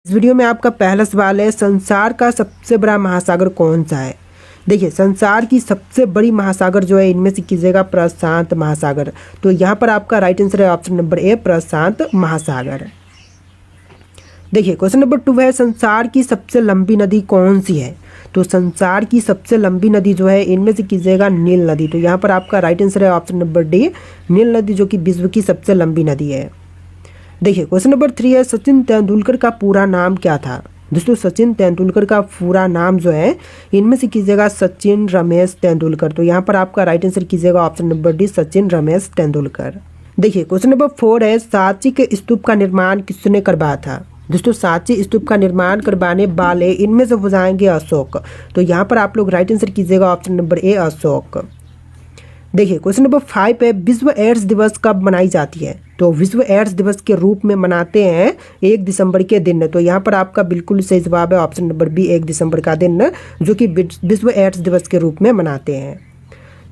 इस वीडियो में आपका पहला सवाल है, संसार का सबसे बड़ा महासागर कौन सा है। देखिए, संसार की सबसे बड़ी महासागर जो है इनमें से कीजिएगा प्रशांत महासागर। तो यहाँ पर आपका राइट आंसर है ऑप्शन नंबर ए, प्रशांत महासागर। देखिए, क्वेश्चन नंबर 2 है, संसार की सबसे लंबी नदी कौन सी है। तो संसार की सबसे लंबी नदी जो है इनमें से कीजिएगा नील नदी। तो यहाँ पर आपका राइट आंसर है ऑप्शन नंबर डी, नील नदी, जो कि विश्व की सबसे लंबी नदी है। देखिए, क्वेश्चन नंबर 3 है, सचिन तेंदुलकर का पूरा नाम क्या था। दोस्तों, सचिन तेंदुलकर का पूरा नाम जो है इनमें से कीजिएगा सचिन रमेश तेंदुलकर। तो यहाँ पर आपका राइट आंसर कीजिएगा option number D, Sachin Ramesh Tendulkar. देखिए, क्वेश्चन नंबर 4 है, सांची के स्तूप का निर्माण किसने करवाया था। दोस्तों, सांची स्तूप का निर्माण करवाने वाले इनमें से हो जाएंगे अशोक। तो यहाँ पर आप लोग राइट आंसर कीजिएगा ऑप्शन नंबर ए, अशोक। देखिए, क्वेश्चन नंबर 5 है, विश्व एड्स दिवस कब मनाई जाती है। तो विश्व एड्स दिवस के रूप में मनाते हैं 1 दिसंबर के दिन। तो यहाँ पर आपका बिल्कुल सही जवाब है ऑप्शन नंबर बी, 1 दिसंबर का दिन, जो कि विश्व एड्स दिवस के रूप में मनाते हैं।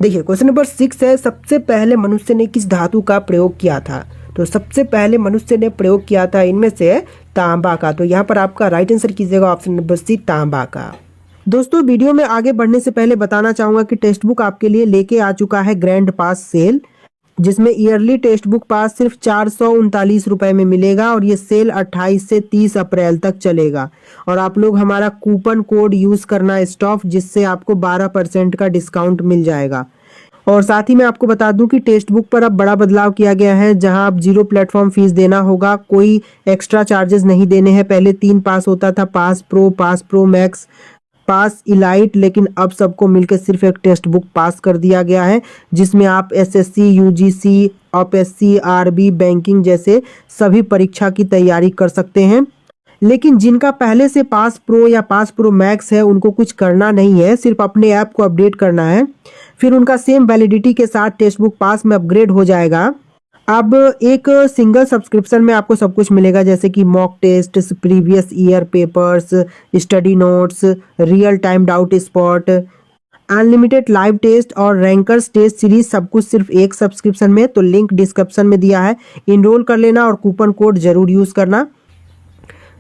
देखिए, क्वेश्चन नंबर 6 है, सबसे पहले मनुष्य ने किस धातु का प्रयोग किया था। तो सबसे पहले मनुष्य ने प्रयोग किया था इनमें से तांबा का। तो यहाँ पर आपका राइट आंसर कीजिएगा ऑप्शन नंबर सी, तांबा का। दोस्तों, वीडियो में आगे बढ़ने से पहले बताना चाहूँगा कि टेक्स्ट बुक आपके लिए लेके आ चुका है ग्रैंड पास सेल, जिसमें ईयरली टेक्स्ट बुक पास सिर्फ 439 रुपए में मिलेगा और ये सेल 28 से 30 अप्रैल तक चलेगा। और आप लोग हमारा कूपन कोड यूज़ करना स्टॉफ, जिससे आपको 12% का डिस्काउंट मिल जाएगा। और साथ ही मैं आपको बता दूं कि टेक्स्ट बुक पर अब बड़ा बदलाव किया गया है, जहां अब 0 प्लेटफॉर्म फीस देना होगा, कोई एक्स्ट्रा चार्जेस नहीं देने हैं। पहले 3 पास होता था, पास प्रो मैक्स, पास इलाइट, लेकिन अब सबको मिलकर सिर्फ एक टेक्स्ट बुक पास कर दिया गया है, जिसमें आप एसएससी, यूजीसी, ऑपएससी, आरबी, बैंकिंग जैसे सभी परीक्षा की तैयारी कर सकते हैं। लेकिन जिनका पहले से पास प्रो या पास प्रो मैक्स है उनको कुछ करना नहीं है, सिर्फ अपने ऐप को अपडेट करना है, फिर उनका सेम वैलिडिटी के साथ टेक्स्ट बुक पास में अपग्रेड हो जाएगा। अब एक सिंगल सब्सक्रिप्शन में आपको सब कुछ मिलेगा, जैसे कि mock test, previous year papers, study notes, real time doubt spot, unlimited live test और रैंकर्स टेस्ट सीरीज, सब कुछ सिर्फ एक सब्सक्रिप्शन में। तो लिंक डिस्क्रिप्शन में दिया है, इनरोल कर लेना और कूपन कोड जरूर यूज करना।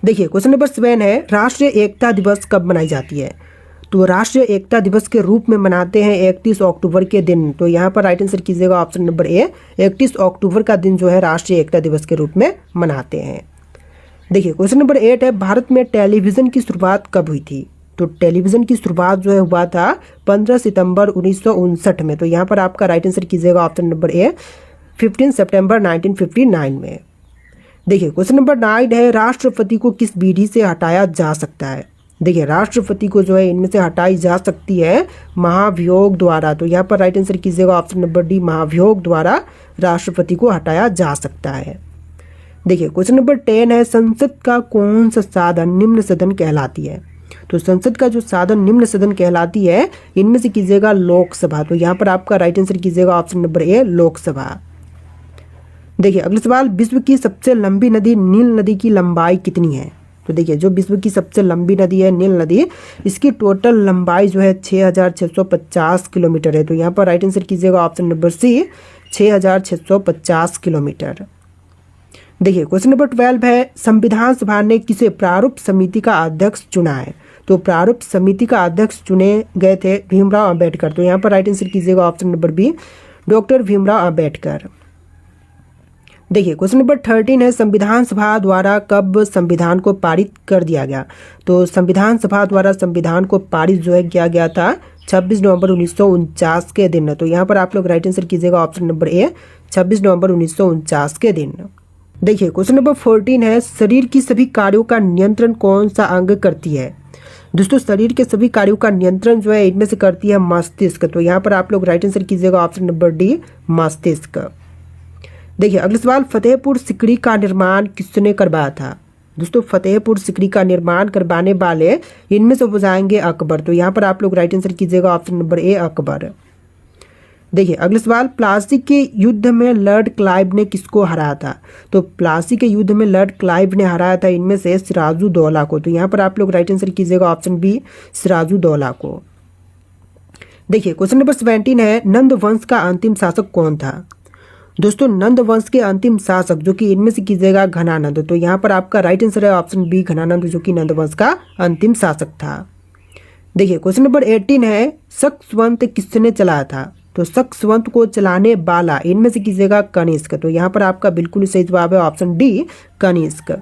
देखिए, क्वेश्चन नंबर 7 है, राष्ट्रीय एकता दिवस कब मनाई जाती है। तो राष्ट्रीय एकता दिवस के रूप में मनाते हैं 31 अक्टूबर के दिन। तो यहाँ पर राइट आंसर कीजिएगा ऑप्शन नंबर ए, 31 अक्टूबर का दिन जो है राष्ट्रीय एकता दिवस के रूप में मनाते हैं। देखिए, क्वेश्चन नंबर 8 है, भारत में टेलीविज़न की शुरुआत कब हुई थी। तो टेलीविज़न की शुरुआत जो है हुआ था 15 सितंबर 1959 में। तो यहाँ पर आपका राइट आंसर कीजिएगा ऑप्शन नंबर ए, 15 सितंबर 1959 में। देखिए, क्वेश्चन नंबर 9 है, राष्ट्रपति को किस विधि से हटाया जा सकता है। देखिए, राष्ट्रपति को जो है इनमें से हटाई जा सकती है महाभियोग द्वारा। तो यहाँ पर राइट आंसर कीजिएगा ऑप्शन नंबर डी, महाभियोग द्वारा राष्ट्रपति को हटाया जा सकता है। देखिए, क्वेश्चन नंबर 10 है, संसद का कौन सा साधन निम्न सदन कहलाती है। तो संसद का जो साधन निम्न सदन कहलाती है इनमें से कीजिएगा लोकसभा। तो यहाँ पर आपका राइट आंसर कीजिएगा ऑप्शन नंबर ए, लोकसभा। देखिए, अगला सवाल, विश्व की सबसे लंबी नदी नील नदी की लंबाई कितनी है। तो देखिए, जो विश्व की सबसे लंबी नदी है नील नदी, इसकी टोटल लंबाई जो है 6650 किलोमीटर है। तो यहाँ पर राइट आंसर कीजिएगा ऑप्शन नंबर सी, 6650 किलोमीटर। देखिए, क्वेश्चन नंबर 12 है, संविधान सभा ने किसे प्रारूप समिति का अध्यक्ष चुना है। तो प्रारूप समिति का अध्यक्ष चुने गए थे भीमराव अंबेडकर। तो यहाँ पर राइट आंसर कीजिएगा option number B, doctor Bhimrao Ambedkar. देखिए, क्वेश्चन नंबर 13 है, संविधान सभा द्वारा कब संविधान को पारित कर दिया गया। तो संविधान सभा द्वारा संविधान को पारित जो है किया गया था 26 नवंबर 1949 के दिन। तो यहाँ पर आप लोग राइट आंसर कीजिएगा ऑप्शन नंबर ए, 26 नवंबर 1949 के दिन। देखिए, क्वेश्चन नंबर 14 है, शरीर की सभी कार्यों का नियंत्रण कौन सा अंग करती है। दोस्तों, शरीर के सभी कार्यों का नियंत्रण जो है इनमें से करती है मस्तिष्क। तो यहाँ पर आप लोग राइट आंसर कीजिएगा ऑप्शन नंबर डी, मस्तिष्क। देखिए, अगला सवाल, फतेहपुर सिकरी का निर्माण किसने करवाया था। दोस्तों, फतेहपुर सिकरी का निर्माण करवाने वाले इनमें से हो जाएंगे अकबर। तो यहाँ पर आप लोग राइट आंसर कीजिएगा ऑप्शन नंबर ए, अकबर। देखिए, अगला सवाल, प्लासी के युद्ध में लॉर्ड क्लाइव ने किसको हराया था। तो प्लासी के युद्ध में लॉर्ड क्लाइव ने हराया था इनमें से सिराजुद्दौला को। तो यहाँ पर आप लोग राइट आंसर कीजिएगा ऑप्शन बी, सिराजुद्दौला को। देखिए, क्वेश्चन नंबर 17 है, नंद वंश का अंतिम शासक कौन था। दोस्तों नंद वंश के अंतिम शासक जो कि इनमें से कीजिएगा घनानंद। तो यहाँ पर आपका राइट आंसर है ऑप्शन बी घनानंद, जो कि नंद वंश का अंतिम शासक था। देखिए क्वेश्चन नंबर 18 है, शक किसने चलाया था? तो शक को चलाने वाला इनमें से कीजिएगा कनिष्क। तो यहाँ पर आपका बिल्कुल सही जवाब है ऑप्शन डी कनिष्क।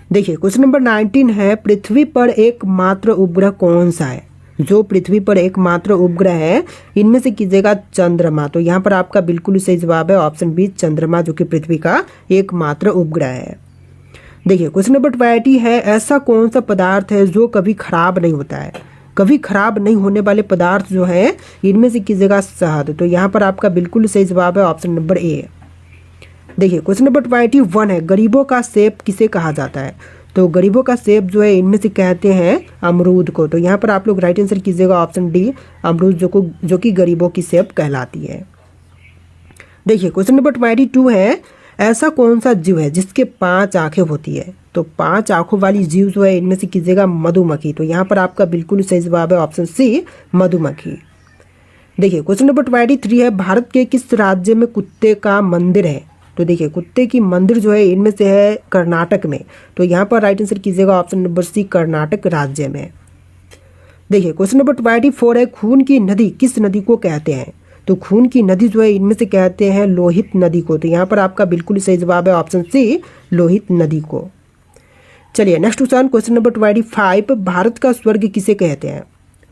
देखिए क्वेश्चन नंबर 19 है, पृथ्वी पर एकमात्र उपग्रह कौन सा है? जो पृथ्वी पर एकमात्र उपग्रह है इनमें से कीजिएगा चंद्रमा। तो यहाँ पर आपका बिल्कुल सही जवाब है ऑप्शन बी चंद्रमा, जो कि पृथ्वी का एकमात्र उपग्रह है। देखिए क्वेश्चन नंबर 20 है, ऐसा कौन सा पदार्थ है जो कभी खराब नहीं होता है? कभी खराब नहीं होने वाले पदार्थ जो है इनमें से कीजिएगा शहद। तो यहाँ पर आपका बिल्कुल सही जवाब है ऑप्शन नंबर ए। देखिए क्वेश्चन नंबर 21 है, गरीबों का सेब किसे कहा जाता है? तो गरीबों का सेब जो है इनमें से कहते हैं अमरूद को। तो यहाँ पर आप लोग राइट आंसर कीजिएगा ऑप्शन डी अमरूद, जो कि गरीबों की सेब कहलाती है। देखिए क्वेश्चन नंबर 22 है, ऐसा कौन सा जीव है जिसके 5 आंखें होती है? तो 5 आंखों वाली जीव जो है इनमें से कीजिएगा मधुमक्खी। तो यहाँ पर आपका बिल्कुल सही जवाब है ऑप्शन सी मधुमक्खी। देखिए क्वेश्चन नंबर 23 है, भारत के किस राज्य में कुत्ते का मंदिर है? तो देखिए कुत्ते की मंदिर जो है इनमें से है कर्नाटक में। तो यहाँ पर राइट आंसर कीजिएगा ऑप्शन नंबर सी कर्नाटक राज्य में। देखिए क्वेश्चन नंबर 24 है, खून की नदी किस नदी को कहते हैं? तो खून की नदी जो है इनमें से कहते हैं लोहित नदी को। तो यहाँ पर आपका बिल्कुल सही जवाब है ऑप्शन सी लोहित नदी को। चलिए नेक्स्ट क्वेश्चन नंबर 25, भारत का स्वर्ग किसे कहते हैं?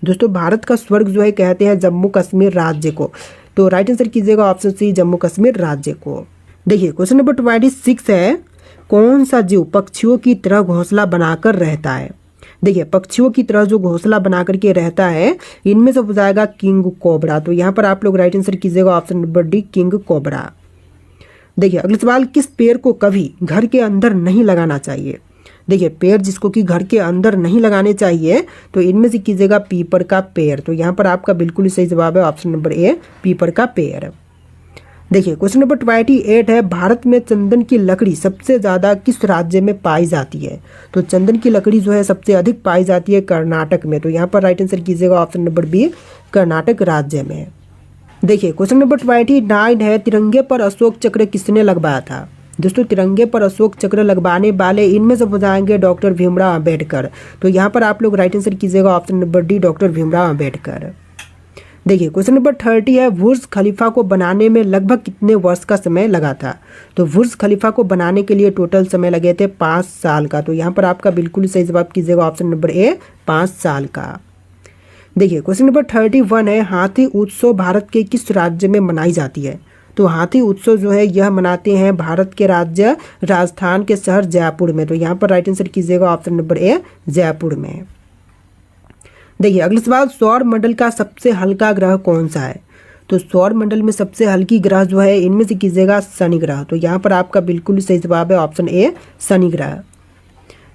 दोस्तों भारत का स्वर्ग जो है कहते हैं जम्मू कश्मीर राज्य को। तो राइट आंसर कीजिएगा ऑप्शन सी जम्मू कश्मीर राज्य को। देखिए क्वेश्चन नंबर 26 है, कौन सा जीव पक्षियों की तरह घोंसला बनाकर रहता है? देखिए पक्षियों की तरह जो घोंसला बना करके रहता है इनमें से हो जाएगा किंग कोबरा। तो यहाँ पर आप लोग राइट आंसर कीजिएगा option number D king cobra. देखिए अगला सवाल, किस पेड़ को कभी घर के अंदर नहीं लगाना चाहिए? देखिए पेड़ जिसको कि घर के अंदर नहीं लगाने चाहिए तो इनमें से कीजिएगा पीपल का पेड़। तो यहाँ पर आपका बिल्कुल सही जवाब है ऑप्शन नंबर ए पीपल का पेड़। देखिए क्वेश्चन नंबर 28 है, भारत में चंदन की लकड़ी सबसे ज़्यादा किस राज्य में पाई जाती है? तो चंदन की लकड़ी जो है सबसे अधिक पाई जाती है कर्नाटक में। तो यहाँ पर राइट आंसर कीजिएगा ऑप्शन नंबर बी कर्नाटक राज्य में। देखिए क्वेश्चन नंबर 29 है, तिरंगे पर अशोक चक्र किसने लगवाया था? दोस्तों तिरंगे पर अशोक चक्र लगवाने वाले इनमें से हो जाएंगे डॉक्टर भीमराव अम्बेडकर। तो यहाँ पर आप लोग राइट आंसर कीजिएगा option number D doctor Bhimrao Ambedkar. देखिए क्वेश्चन नंबर 30 है, बुर्ज खलीफा को बनाने में लगभग कितने वर्ष का समय लगा था? तो बुर्ज खलीफा को बनाने के लिए टोटल समय लगे थे 5 साल का। तो यहाँ पर आपका बिल्कुल सही जवाब कीजिएगा ऑप्शन नंबर ए 5 साल का। देखिए क्वेश्चन नंबर 31 है, हाथी उत्सव भारत के किस राज्य में मनाई जाती है? तो हाथी उत्सव जो है यह मनाते हैं भारत के राज्य राजस्थान के शहर जयपुर में। तो यहाँ पर राइट आंसर कीजिएगा ऑप्शन नंबर ए जयपुर में। देखिए अगला सवाल, सौर मंडल का सबसे हल्का ग्रह कौन सा है? तो सौर मंडल में सबसे हल्की ग्रह जो है इनमें से कीजिएगा शनि ग्रह। तो यहाँ पर आपका बिल्कुल सही जवाब है ऑप्शन ए शनि ग्रह।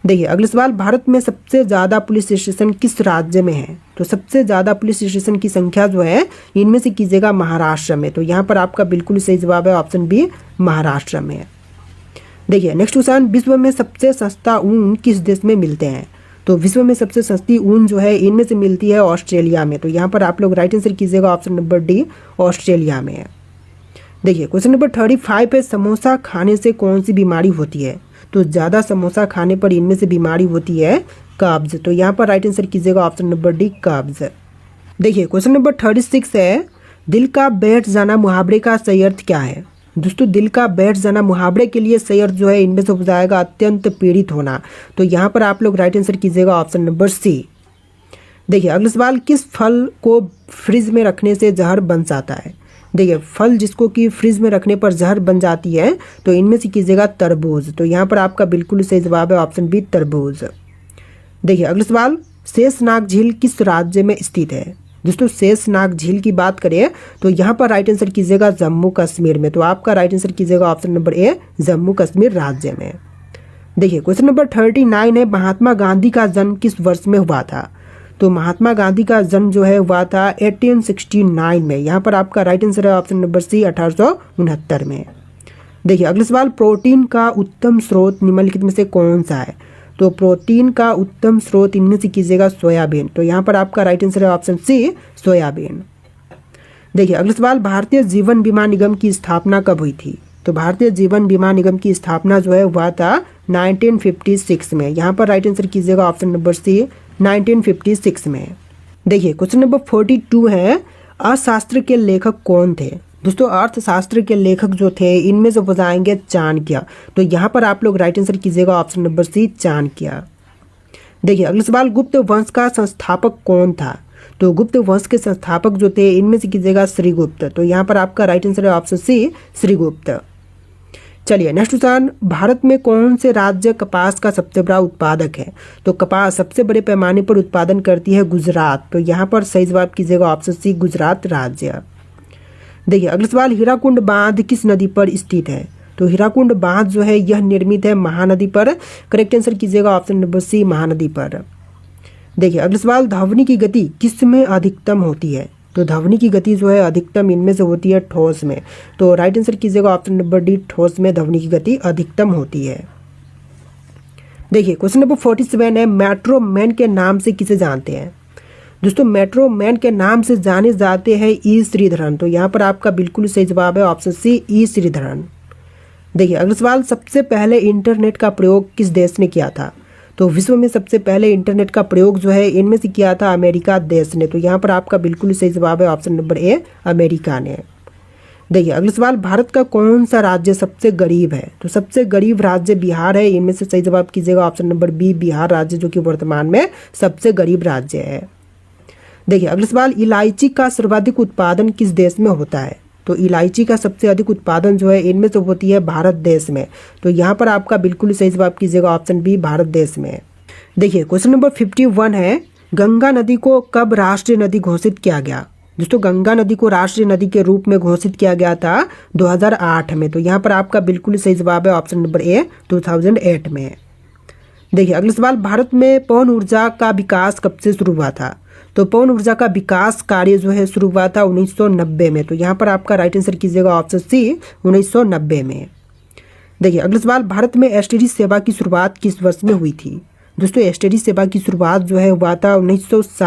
देखिए अगला सवाल, भारत में सबसे ज़्यादा पुलिस स्टेशन किस राज्य में है? तो सबसे ज़्यादा पुलिस स्टेशन की संख्या जो है इनमें से कीजिएगा महाराष्ट्र में। तो यहाँ पर आपका बिल्कुल सही जवाब है ऑप्शन बी महाराष्ट्र में। देखिए नेक्स्ट क्वेश्चन, विश्व में सबसे सस्ता ऊन किस देश में मिलते हैं? तो विश्व में सबसे सस्ती ऊन जो है इनमें से मिलती है ऑस्ट्रेलिया में। तो यहाँ पर आप लोग राइट आंसर कीजिएगा ऑप्शन नंबर डी ऑस्ट्रेलिया में। देखिए क्वेश्चन नंबर 35 है, समोसा खाने से कौन सी बीमारी होती है? तो ज़्यादा समोसा खाने पर इनमें से बीमारी होती है कब्ज। तो यहाँ पर राइट आंसर कीजिएगा ऑप्शन नंबर डी कब्ज। देखिए क्वेश्चन नंबर 36 है, दिल का बैठ जाना मुहावरे का सही अर्थ क्या है? दोस्तों दिल का बैठ जाना मुहावरे के लिए सही अर्थ जो है इनमें से हो जाएगा अत्यंत पीड़ित होना। तो यहाँ पर आप लोग राइट आंसर कीजिएगा ऑप्शन नंबर सी। देखिए अगला सवाल, किस फल को फ्रिज में रखने से जहर बन जाता है? देखिए फल जिसको कि फ्रिज में रखने पर जहर बन जाती है तो इनमें से कीजिएगा तरबूज। तो यहाँ पर आपका बिल्कुल सही जवाब है ऑप्शन बी तरबूज। देखिए अगला सवाल, शेषनाग झील किस राज्य में स्थित है? दोस्तों शेषनाग झील की बात करें तो यहाँ पर राइट आंसर कीजिएगा जम्मू कश्मीर में। तो आपका राइट आंसर कीजिएगा option number A Jammu Kashmir राज्य में। देखिए क्वेश्चन नंबर 39 है, महात्मा गांधी का जन्म किस वर्ष में हुआ था? तो महात्मा गांधी का जन्म जो है हुआ था 1869 में। यहाँ पर आपका राइट आंसर है ऑप्शन नंबर सी 1869 में। देखिए अगला सवाल, प्रोटीन का उत्तम स्रोत निम्नलिखित में से कौन सा है? तो प्रोटीन का उत्तम स्रोत इनमें से कीजिएगा सोयाबीन। तो यहाँ पर आपका राइट आंसर है ऑप्शन सी सोयाबीन। देखिए अगला सवाल, भारतीय जीवन बीमा निगम की स्थापना कब हुई थी? तो भारतीय जीवन बीमा निगम की स्थापना जो है हुआ था 1956 में। यहाँ पर राइट आंसर कीजिएगा ऑप्शन नंबर सी 1956 में। देखिए क्वेश्चन नंबर 42 है, अर्थशास्त्र के लेखक कौन थे? दोस्तों अर्थशास्त्र के लेखक जो थे इनमें से बताएंगे चाणक्य। तो यहाँ पर आप लोग राइट आंसर कीजिएगा ऑप्शन नंबर सी चाणक्य। देखिए अगला सवाल, गुप्त वंश का संस्थापक कौन था? तो गुप्त वंश के संस्थापक जो थे इनमें से कीजिएगा श्रीगुप्त। तो यहाँ पर आपका राइट आंसर है ऑप्शन सी श्रीगुप्त। चलिए नेक्स्ट क्वेश्चन, भारत में कौन से राज्य कपास का सबसे बड़ा उत्पादक है? तो कपास सबसे बड़े पैमाने पर उत्पादन करती है गुजरात। तो यहाँ पर सही जवाब कीजिएगा ऑप्शन सी गुजरात राज्य। देखिए अगला सवाल, हीराकुंड बांध किस नदी पर स्थित है? तो हीराकुंड बांध जो है यह निर्मित है महानदी पर। करेक्ट आंसर कीजिएगा ऑप्शन नंबर सी महानदी पर। देखिए अगला सवाल, ध्वनि की गति किस में अधिकतम होती है? तो ध्वनि की गति जो है अधिकतम इनमें से होती है ठोस में। तो राइट आंसर कीजिएगा ऑप्शन नंबर डी ठोस में ध्वनि की गति अधिकतम होती है। देखिए क्वेश्चन नंबर 47 है, मेट्रो मैन के नाम से किसे जानते हैं? दोस्तों मेट्रो मैन के नाम से जाने जाते हैं ई श्रीधरन। तो यहाँ पर आपका बिल्कुल सही जवाब है ऑप्शन सी ई श्रीधरन। देखिए अगला सवाल, सबसे पहले इंटरनेट का प्रयोग किस देश ने किया था? तो विश्व में सबसे पहले इंटरनेट का प्रयोग जो है इनमें से किया था अमेरिका देश ने। तो यहाँ पर आपका बिल्कुल सही जवाब है ऑप्शन नंबर ए अमेरिका ने। देखिए अगला सवाल, भारत का कौन सा राज्य सबसे गरीब है? तो सबसे गरीब राज्य बिहार है। इनमें से सही जवाब कीजिएगा ऑप्शन नंबर बी बिहार राज्य, जो कि वर्तमान में सबसे गरीब राज्य है। देखिए अगला सवाल, इलायची का सर्वाधिक उत्पादन किस देश में होता है? तो इलायची का सबसे अधिक उत्पादन जो है इनमें से होती है भारत देश में। तो यहाँ पर आपका बिल्कुल सही जवाब कीजिएगा ऑप्शन बी भारत देश में। देखिए क्वेश्चन नंबर 51 है, गंगा नदी को कब राष्ट्रीय नदी घोषित किया गया? दोस्तों गंगा नदी को राष्ट्रीय नदी के रूप में घोषित किया गया था 2008 में। तो यहाँ पर आपका बिल्कुल सही जवाब है ऑप्शन नंबर ए 2008 में। देखिए अगला सवाल, भारत में पवन ऊर्जा का विकास कब से शुरू हुआ था? तो पवन ऊर्जा का विकास कार्य जो है शुरू हुआ था 1990 में। तो यहाँ पर आपका राइट आंसर कीजिएगा ऑप्शन सी 1990 में। देखिए अगला सवाल, भारत में एसटीडी सेवा की शुरुआत किस वर्ष में हुई थी? दोस्तों एसटीडी सेवा की शुरुआत जो है हुआ था 1960